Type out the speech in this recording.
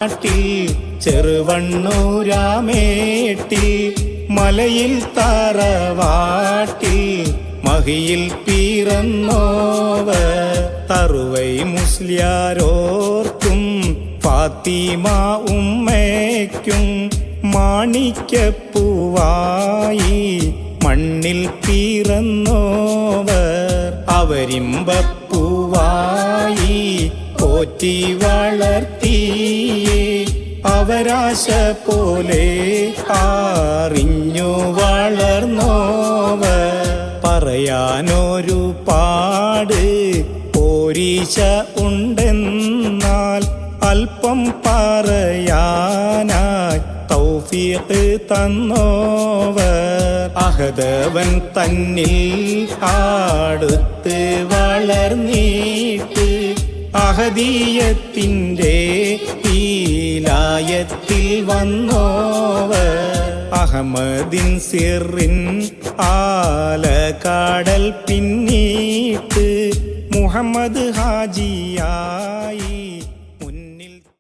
ചെറുവണ്ണൂരാമേട്ടിൽ മലയിൽ തറവാട്ടിൽ മഹിയിൽ പിറന്നോവർ തറുവൈ മുസ്ലിയാരോർക്കും ഫാത്തിമ ഉമ്മയ്ക്കും മാണിക്യപ്പൂവായി മണ്ണിൽ പിറന്നോവർ അവരിമ്പപ്പൂവായി പോറ്റി വളർത്തിയേ അവരാശ പോലെ അറിഞ്ഞു വളർന്നോവർ പറയാനൊരു പാട് പോരീശ ഉണ്ടെന്നാൽ അല്പം പറയാനായി തൗഫീഖ് തന്നോവർ അഹദവൻ തന്നിൽ അടുത്ത് വളർന്നീട്ട് അഹദീയത്തിൻ്റെ ഈലായത്തിൽ വന്നോവർ അഹമ്മദിൻ സിറിൻ ആലക്കാടൽ പിന്നീട്ട് മുഹമ്മദ് ഹാജിയായി